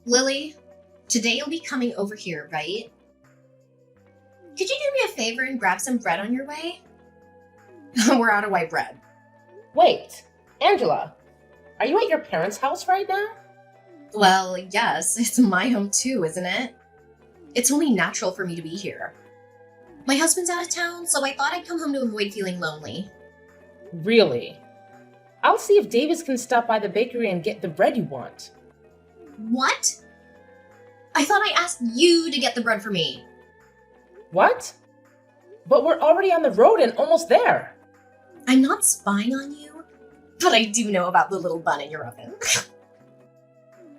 Lily, today you'll be coming over here, right? Could you do me a favor and grab some bread on your way? We're out of white bread. Wait, Angela, are you at your parents' house right now? Well, yes, it's my home too, isn't it? It's only natural for me to be here. My husband's out of town, so I thought I'd come home to avoid feeling lonely. Really? I'll see if Davis can stop by the bakery and get the bread you want. What? I thought I asked you to get the bread for me. What? But we're already on the road and almost there. I'm not spying on you, but I do know about the little bun in your oven.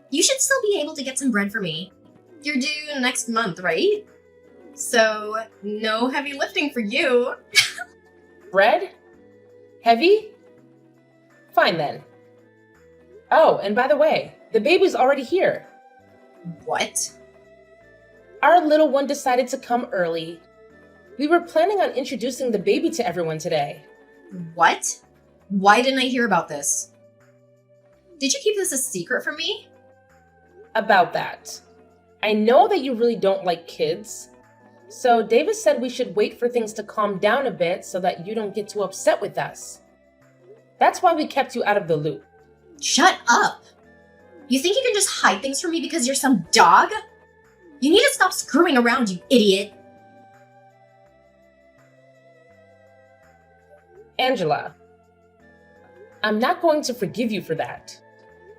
You should still be able to get some bread for me. You're due next month, right? So, no heavy lifting for you. Bread? Heavy? Fine then. Oh, and by the way, the baby's already here. What? Our little one decided to come early. We were planning on introducing the baby to everyone today. What? Why didn't I hear about this? Did you keep this a secret from me? About that. I know that you really don't like kids. So Davis said we should wait for things to calm down a bit so that you don't get too upset with us. That's why we kept you out of the loop. Shut up! You think you can just hide things from me because you're some dog? You need to stop screwing around, you idiot! Angela, I'm not going to forgive you for that.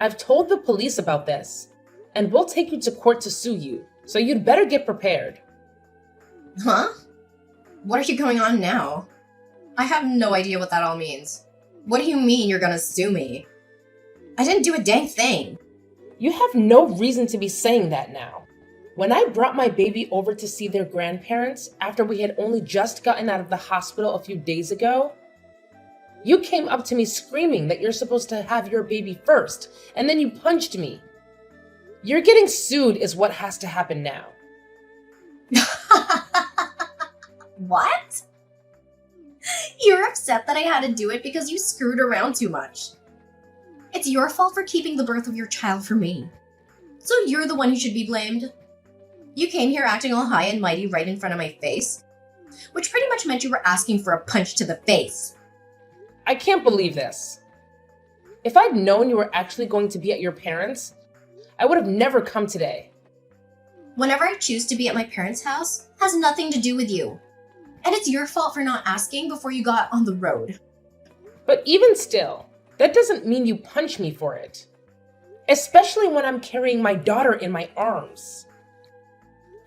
I've told the police about this, and we'll take you to court to sue you, so you'd better get prepared. Huh? What are you going on now? I have no idea what that all means. What do you mean you're gonna sue me? I didn't do a dang thing. You have no reason to be saying that now. When I brought my baby over to see their grandparents after we had only just gotten out of the hospital a few days ago, you came up to me screaming that you're supposed to have your baby first, and then you punched me. You're getting sued is what has to happen now. What? You're upset that I had to do it because you screwed around too much. It's your fault for keeping the birth of your child from me. So you're the one who should be blamed. You came here acting all high and mighty right in front of my face, which pretty much meant you were asking for a punch to the face. I can't believe this. If I'd known you were actually going to be at your parents', I would have never come today. Whenever I choose to be at my parents' house has nothing to do with you. And it's your fault for not asking before you got on the road. But even still, that doesn't mean you punch me for it. Especially when I'm carrying my daughter in my arms.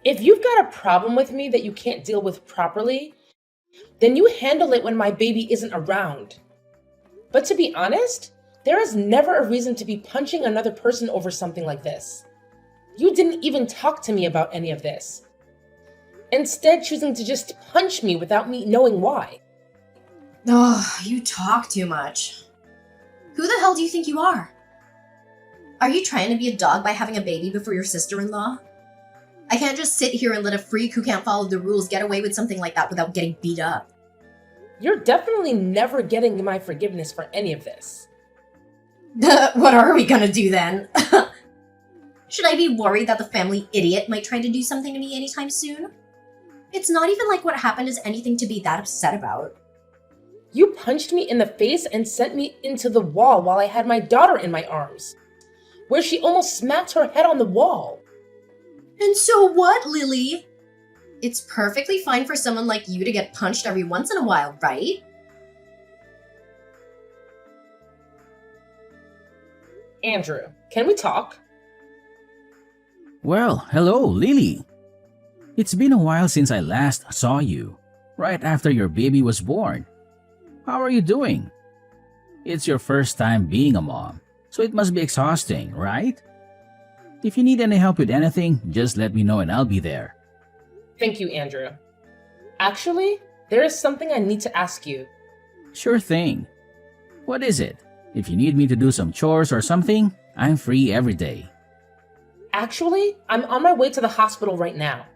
If you've got a problem with me that you can't deal with properly, then you handle it when my baby isn't around. But to be honest, there is never a reason to be punching another person over something like this. You didn't even talk to me about any of this. Instead, choosing to just punch me without me knowing why. Oh, you talk too much. Who the hell do you think you are? Are you trying to be a dog by having a baby before your sister-in-law? I can't just sit here and let a freak who can't follow the rules get away with something like that without getting beat up. You're definitely never getting my forgiveness for any of this. What are we gonna do then? Should I be worried that the family idiot might try to do something to me anytime soon? It's not even like what happened is anything to be that upset about. You punched me in the face and sent me into the wall while I had my daughter in my arms, where she almost smacked her head on the wall. And so what, Lily? It's perfectly fine for someone like you to get punched every once in a while, right? Andrew, can we talk? Well, hello, Lily. It's been a while since I last saw you, right after your baby was born. How are you doing? It's your first time being a mom, so it must be exhausting, right? If you need any help with anything, just let me know and I'll be there. Thank you, Andrew. Actually, there is something I need to ask you. Sure thing. What is it? If you need me to do some chores or something, I'm free every day. Actually, I'm on my way to the hospital right now.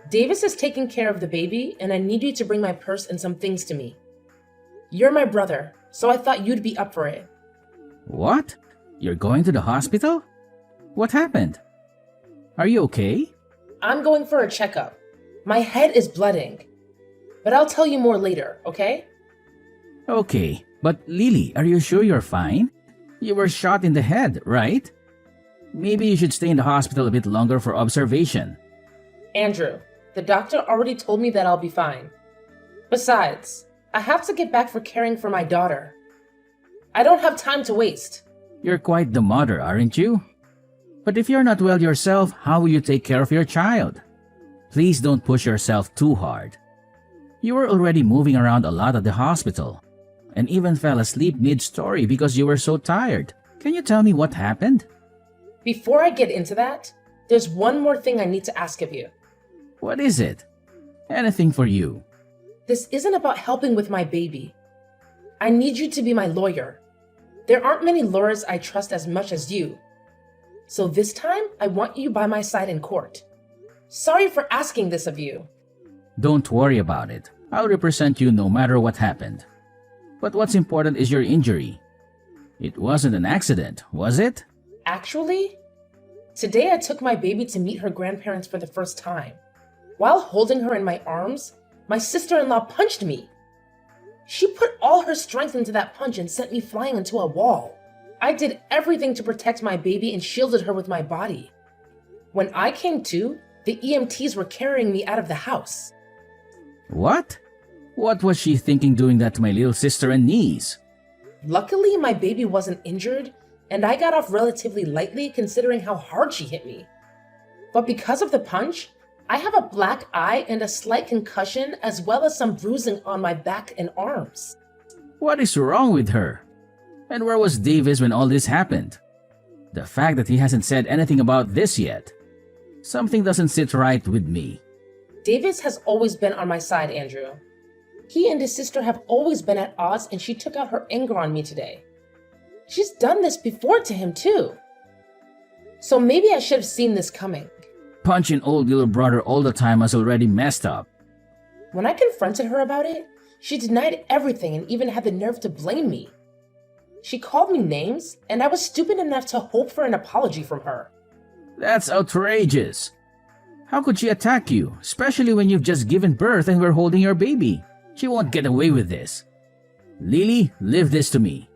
Davis is taking care of the baby, and I need you to bring my purse and some things to me. You're my brother, so I thought you'd be up for it. What? You're going to the hospital? What happened? Are you okay? I'm going for a checkup. My head is blooding. But I'll tell you more later, okay? Okay, but Lily, are you sure you're fine? You were shot in the head, right? Maybe you should stay in the hospital a bit longer for observation. Andrew, the doctor already told me that I'll be fine. Besides, I have to get back for caring for my daughter. I don't have time to waste. You're quite the mother, aren't you? But if you're not well yourself, how will you take care of your child? Please don't push yourself too hard. You were already moving around a lot at the hospital, and even fell asleep mid-story because you were so tired. Can you tell me what happened? Before I get into that, there's one more thing I need to ask of you. What is it? Anything for you. This isn't about helping with my baby. I need you to be my lawyer. There aren't many lawyers I trust as much as you. So this time, I want you by my side in court. Sorry for asking this of you. Don't worry about it. I'll represent you no matter what happened. But what's important is your injury. It wasn't an accident, was it? Actually, today I took my baby to meet her grandparents for the first time. While holding her in my arms, my sister-in-law punched me. She put all her strength into that punch and sent me flying into a wall. I did everything to protect my baby and shielded her with my body. When I came to, the EMTs were carrying me out of the house. What? What was she thinking doing that to my little sister and niece? Luckily, my baby wasn't injured, and I got off relatively lightly considering how hard she hit me. But because of the punch, I have a black eye and a slight concussion as well as some bruising on my back and arms. What is wrong with her? And where was Davis when all this happened? The fact that he hasn't said anything about this yet. Something doesn't sit right with me. Davis has always been on my side, Andrew. He and his sister have always been at odds, and she took out her anger on me today. She's done this before to him too. So maybe I should have seen this coming. Punching old little brother all the time has already messed up. When I confronted her about it, she denied everything and even had the nerve to blame me. She called me names, and I was stupid enough to hope for an apology from her. That's outrageous. How could she attack you, especially when you've just given birth and we're holding your baby? She won't get away with this. Lily, leave this to me.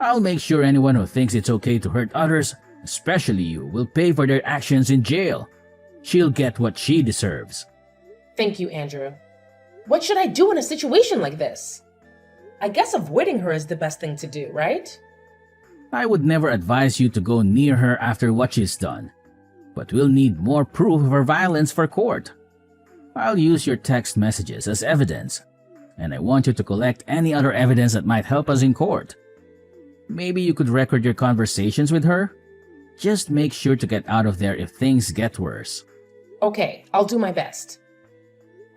I'll make sure anyone who thinks it's okay to hurt others, especially you, will pay for their actions in jail. She'll get what she deserves. Thank you, Andrew. What should I do in a situation like this? I guess avoiding her is the best thing to do, right? I would never advise you to go near her after what she's done. But we'll need more proof of her violence for court. I'll use your text messages as evidence, and I want you to collect any other evidence that might help us in court. Maybe you could record your conversations with her? Just make sure to get out of there if things get worse. Okay, I'll do my best.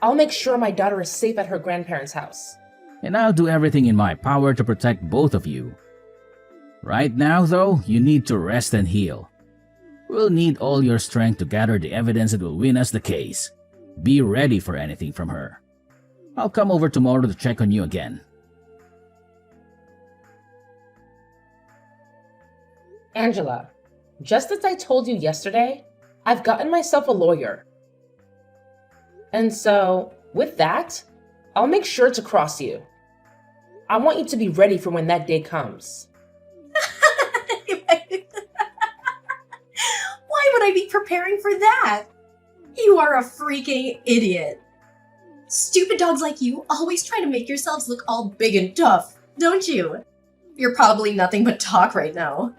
I'll make sure my daughter is safe at her grandparents' house. And I'll do everything in my power to protect both of you. Right now, though, you need to rest and heal. We'll need all your strength to gather the evidence that will win us the case. Be ready for anything from her. I'll come over tomorrow to check on you again. Angela, just as I told you yesterday, I've gotten myself a lawyer. And so, with that, I'll make sure to cross you. I want you to be ready for when that day comes. Why would I be preparing for that? You are a freaking idiot. Stupid dogs like you always try to make yourselves look all big and tough, don't you? You're probably nothing but talk right now.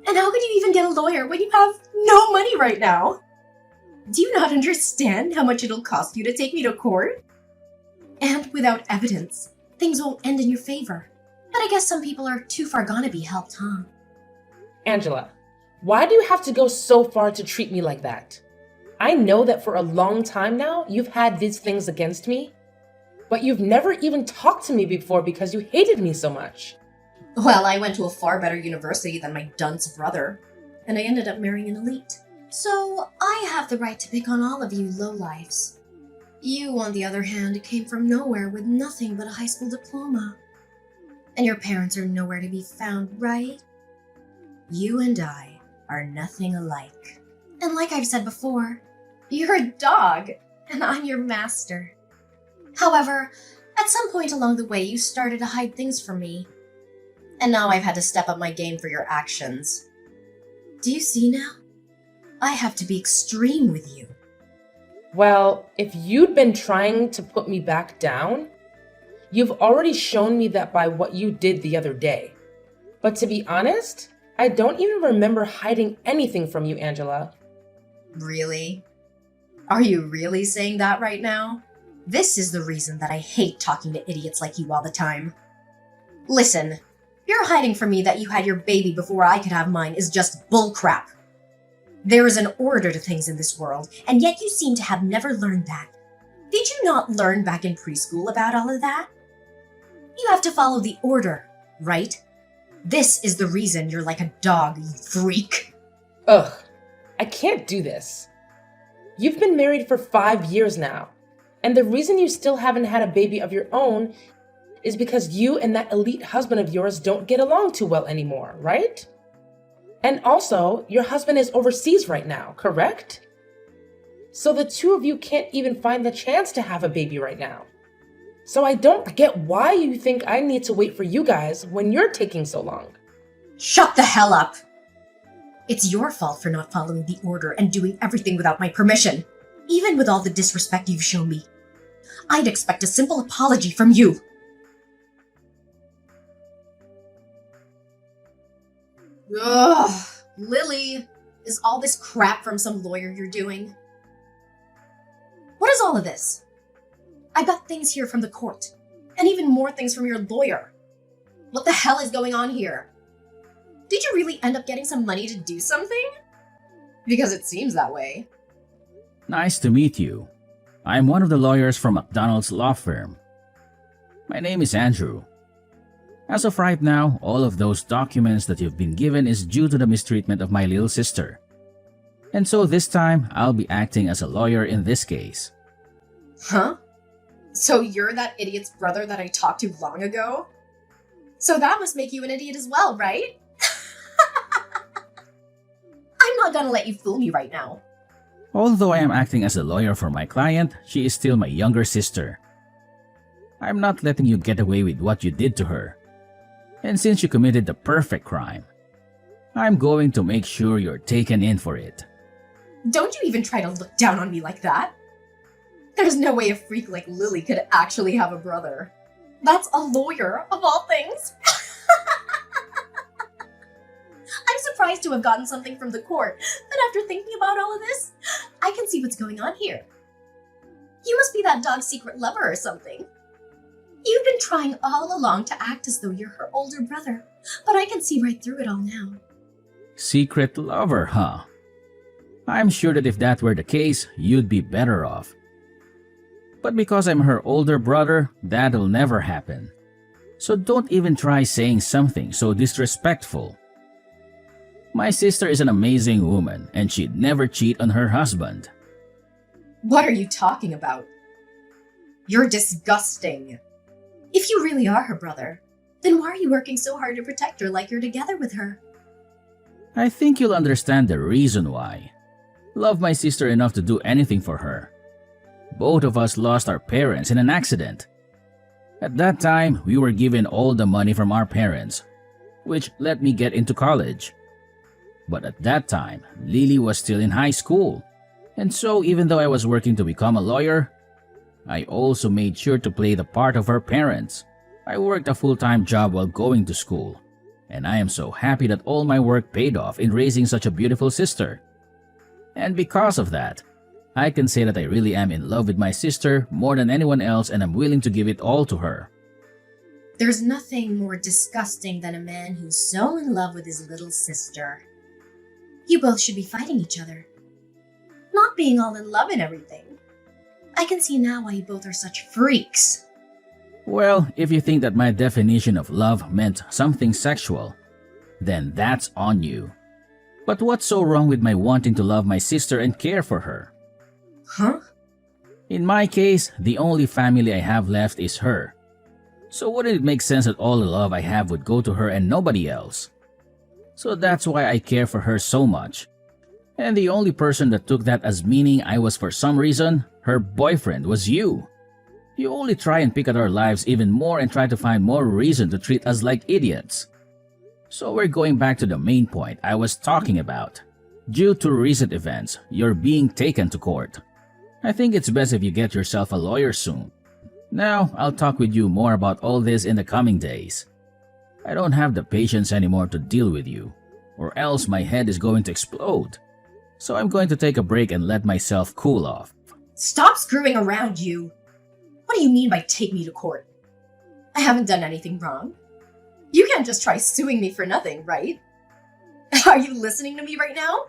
And how could you even get a lawyer when you have no money right now? Do you not understand how much it'll cost you to take me to court? And without evidence, things won't end in your favor. But I guess some people are too far gone to be helped, huh? Angela, why do you have to go so far to treat me like that? I know that for a long time now, you've had these things against me, but you've never even talked to me before because you hated me so much. Well, I went to a far better university than my dunce brother, and I ended up marrying an elite. So I have the right to pick on all of you lowlifes. You, on the other hand, came from nowhere with nothing but a high school diploma. And your parents are nowhere to be found, right? You and I are nothing alike. And like I've said before, you're a dog, and I'm your master. However, at some point along the way, you started to hide things from me. And now I've had to step up my game for your actions. Do you see now? I have to be extreme with you. Well, if you'd been trying to put me back down, you've already shown me that by what you did the other day. But to be honest, I don't even remember hiding anything from you, Angela. Really? Are you really saying that right now? This is the reason that I hate talking to idiots like you all the time. Listen, you're hiding from me that you had your baby before I could have mine is just bullcrap. There is an order to things in this world, and yet you seem to have never learned that. Did you not learn back in preschool about all of that? You have to follow the order, right? This is the reason you're like a dog, you freak. Ugh, I can't do this. You've been married for 5 years now, and the reason you still haven't had a baby of your own is because you and that elite husband of yours don't get along too well anymore, right? And also, your husband is overseas right now, correct? So the two of you can't even find the chance to have a baby right now. So I don't get why you think I need to wait for you guys when you're taking so long. Shut the hell up! It's your fault for not following the order and doing everything without my permission. Even with all the disrespect you've shown me, I'd expect a simple apology from you. Ugh, Lily, is all this crap from some lawyer you're doing? What is all of this? I got things here from the court, and even more things from your lawyer. What the hell is going on here? Did you really end up getting some money to do something? Because it seems that way. Nice to meet you. I'm one of the lawyers from McDonald's law firm. My name is Andrew. As of right now, all of those documents that you've been given is due to the mistreatment of my little sister. And so this time, I'll be acting as a lawyer in this case. Huh? So you're that idiot's brother that I talked to long ago? So that must make you an idiot as well, right? I'm not gonna let you fool me right now. Although I am acting as a lawyer for my client, she is still my younger sister. I'm not letting you get away with what you did to her. And since you committed the perfect crime, I'm going to make sure you're taken in for it. Don't you even try to look down on me like that. There's no way a freak like Lily could actually have a brother. That's a lawyer, of all things. I'm surprised to have gotten something from the court, but after thinking about all of this, I can see what's going on here. You must be that dog's secret lover or something. You've been trying all along to act as though you're her older brother, but I can see right through it all now. Secret lover, huh? I'm sure that if that were the case, you'd be better off. But because I'm her older brother, that'll never happen. So don't even try saying something so disrespectful. My sister is an amazing woman, and she'd never cheat on her husband. What are you talking about? You're disgusting. If you really are her brother, then why are you working so hard to protect her like you're together with her? I think you'll understand the reason why. Love my sister enough to do anything for her. Both of us lost our parents in an accident. At that time, we were given all the money from our parents, which let me get into college. But at that time, Lily was still in high school, and so even though I was working to become a lawyer, I also made sure to play the part of her parents. I worked a full-time job while going to school, and I am so happy that all my work paid off in raising such a beautiful sister. And because of that, I can say that I really am in love with my sister more than anyone else, and I'm willing to give it all to her. There's nothing more disgusting than a man who's so in love with his little sister. You both should be fighting each other, not being all in love and everything. I can see now why you both are such freaks. Well, if you think that my definition of love meant something sexual, then that's on you. But what's so wrong with my wanting to love my sister and care for her? Huh? In my case, the only family I have left is her. So wouldn't it make sense that all the love I have would go to her and nobody else? So that's why I care for her so much. And the only person that took that as meaning I was for some reason, her boyfriend, was you. You only try and pick at our lives even more and try to find more reason to treat us like idiots. So we're going back to the main point I was talking about. Due to recent events, you're being taken to court. I think it's best if you get yourself a lawyer soon. Now, I'll talk with you more about all this in the coming days. I don't have the patience anymore to deal with you, or else my head is going to explode. So I'm going to take a break and let myself cool off. Stop screwing around, you! What do you mean by take me to court? I haven't done anything wrong. You can't just try suing me for nothing, right? Are you listening to me right now?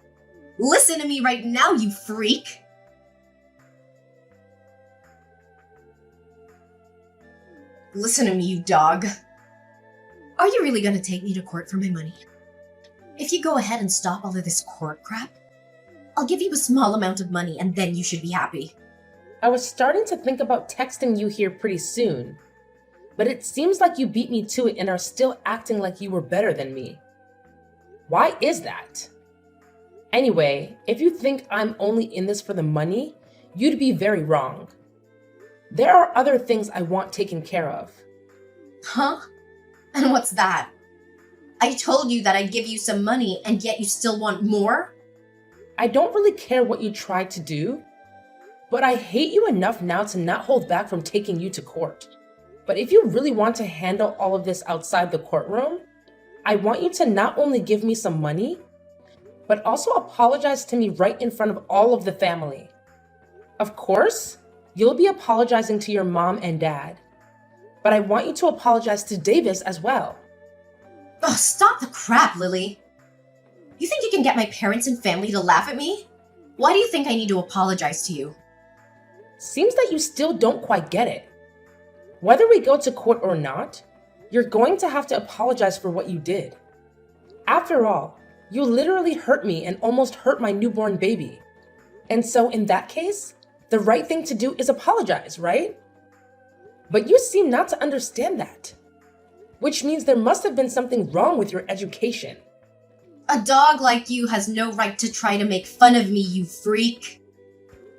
Listen to me right now, you freak! Listen to me, you dog. Are you really gonna take me to court for my money? If you go ahead and stop all of this court crap, I'll give you a small amount of money and then you should be happy. I was starting to think about texting you here pretty soon, but it seems like you beat me to it and are still acting like you were better than me. Why is that? Anyway, if you think I'm only in this for the money, you'd be very wrong. There are other things I want taken care of. Huh? And what's that? I told you that I'd give you some money and yet you still want more? I don't really care what you tried to do, but I hate you enough now to not hold back from taking you to court. But if you really want to handle all of this outside the courtroom, I want you to not only give me some money, but also apologize to me right in front of all of the family. Of course, you'll be apologizing to your mom and dad, but I want you to apologize to Davis as well. Ugh, stop the crap, Lily. You think you can get my parents and family to laugh at me? Why do you think I need to apologize to you? Seems that you still don't quite get it. Whether we go to court or not, you're going to have to apologize for what you did. After all, you literally hurt me and almost hurt my newborn baby. And so in that case, the right thing to do is apologize, right? But you seem not to understand that. Which means there must have been something wrong with your education. A dog like you has no right to try to make fun of me, you freak.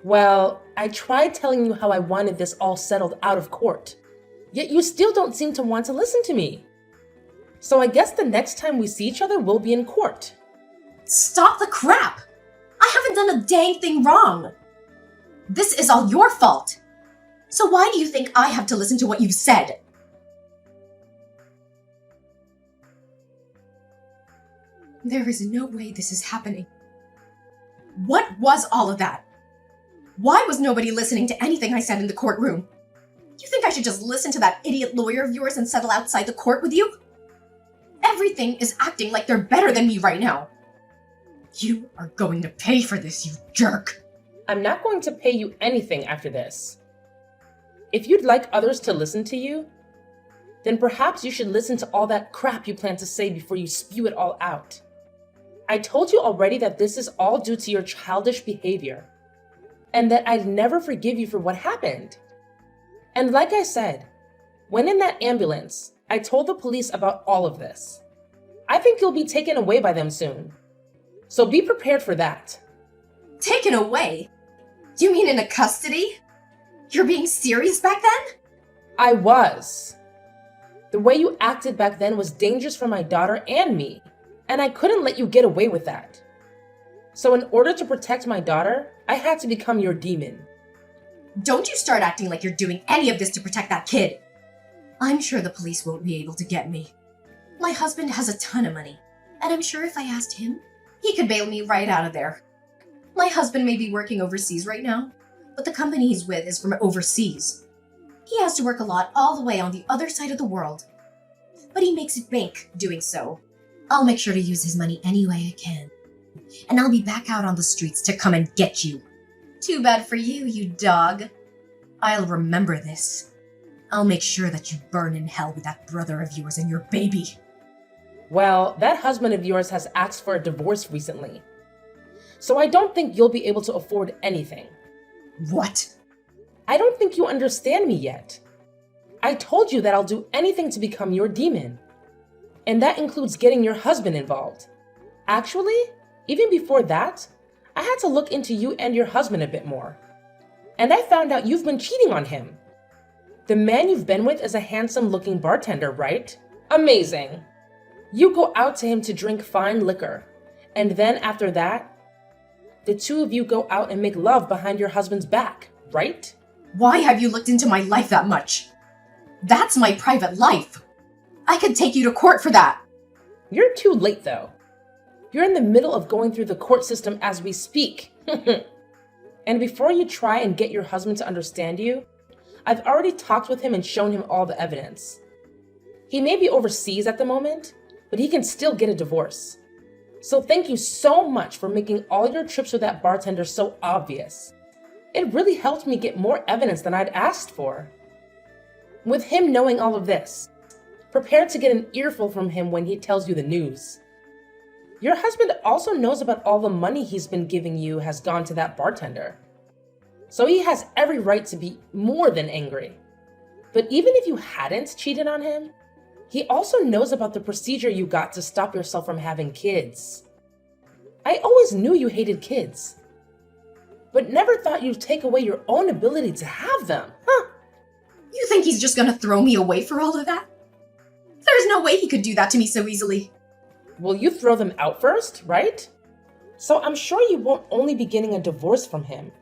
Well, I tried telling you how I wanted this all settled out of court, yet you still don't seem to want to listen to me. So I guess the next time we see each other, we'll be in court. Stop the crap! I haven't done a dang thing wrong. This is all your fault. So why do you think I have to listen to what you've said? There is no way this is happening. What was all of that? Why was nobody listening to anything I said in the courtroom? You think I should just listen to that idiot lawyer of yours and settle outside the court with you? Everything is acting like they're better than me right now. You are going to pay for this, you jerk. I'm not going to pay you anything after this. If you'd like others to listen to you, then perhaps you should listen to all that crap you plan to say before you spew it all out. I told you already that this is all due to your childish behavior, and that I'd never forgive you for what happened. And like I said, when in that ambulance, I told the police about all of this. I think you'll be taken away by them soon. So be prepared for that. Taken away? You mean into custody? You're being serious back then? I was. The way you acted back then was dangerous for my daughter and me, and I couldn't let you get away with that. So in order to protect my daughter, I had to become your demon. Don't you start acting like you're doing any of this to protect that kid. I'm sure the police won't be able to get me. My husband has a ton of money, and I'm sure if I asked him, he could bail me right out of there. My husband may be working overseas right now, but the company he's with is from overseas. He has to work a lot all the way on the other side of the world. But he makes bank doing so. I'll make sure to use his money any way I can. And I'll be back out on the streets to come and get you. Too bad for you, you dog. I'll remember this. I'll make sure that you burn in hell with that brother of yours and your baby. Well, that husband of yours has asked for a divorce recently. So I don't think you'll be able to afford anything. What? I don't think you understand me yet. I told you that I'll do anything to become your demon. And that includes getting your husband involved. Actually, even before that, I had to look into you and your husband a bit more. And I found out you've been cheating on him. The man you've been with is a handsome-looking bartender, right? Amazing. You go out to him to drink fine liquor, and then after that, the two of you go out and make love behind your husband's back, right? Why have you looked into my life that much? That's my private life. I could take you to court for that. You're too late, though. You're in the middle of going through the court system as we speak. And before you try and get your husband to understand you, I've already talked with him and shown him all the evidence. He may be overseas at the moment, but he can still get a divorce. So thank you so much for making all your trips with that bartender so obvious. It really helped me get more evidence than I'd asked for. With him knowing all of this, prepare to get an earful from him when he tells you the news. Your husband also knows about all the money he's been giving you has gone to that bartender. So he has every right to be more than angry. But even if you hadn't cheated on him, he also knows about the procedure you got to stop yourself from having kids. I always knew you hated kids, but never thought you'd take away your own ability to have them, huh? You think he's just gonna throw me away for all of that? There's no way he could do that to me so easily. Well, you throw them out first, right? So I'm sure you won't only be getting a divorce from him,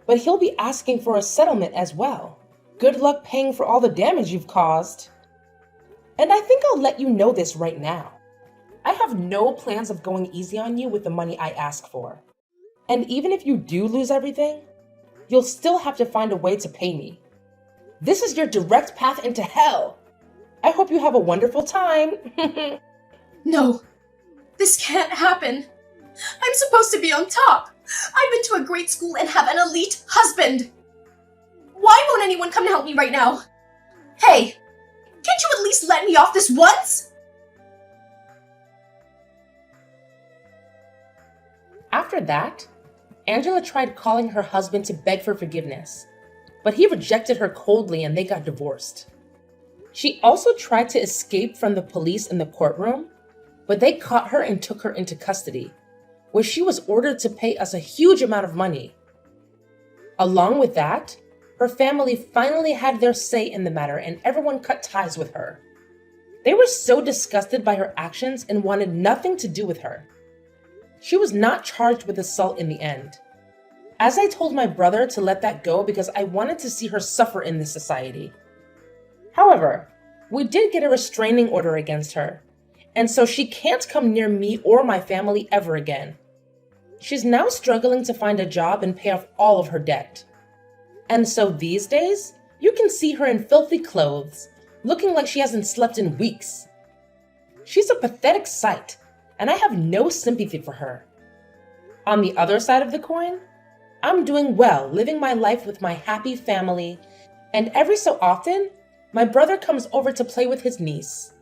but he'll be asking for a settlement as well. Good luck paying for all the damage you've caused. And I think I'll let you know this right now. I have no plans of going easy on you with the money I ask for. And even if you do lose everything, you'll still have to find a way to pay me. This is your direct path into hell. I hope you have a wonderful time. No, this can't happen. I'm supposed to be on top. I've been to a great school and have an elite husband. Why won't anyone come to help me right now? Hey, can't you at least let me off this once? After that, Angela tried calling her husband to beg for forgiveness, but he rejected her coldly and they got divorced. She also tried to escape from the police in the courtroom, but they caught her and took her into custody, where she was ordered to pay us a huge amount of money. Along with that, her family finally had their say in the matter and everyone cut ties with her. They were so disgusted by her actions and wanted nothing to do with her. She was not charged with assault in the end. As I told my brother to let that go because I wanted to see her suffer in this society. However, we did get a restraining order against her, and so she can't come near me or my family ever again. She's now struggling to find a job and pay off all of her debt. And so these days, you can see her in filthy clothes, looking like she hasn't slept in weeks. She's a pathetic sight, and I have no sympathy for her. On the other side of the coin, I'm doing well, living my life with my happy family, and every so often, my brother comes over to play with his niece.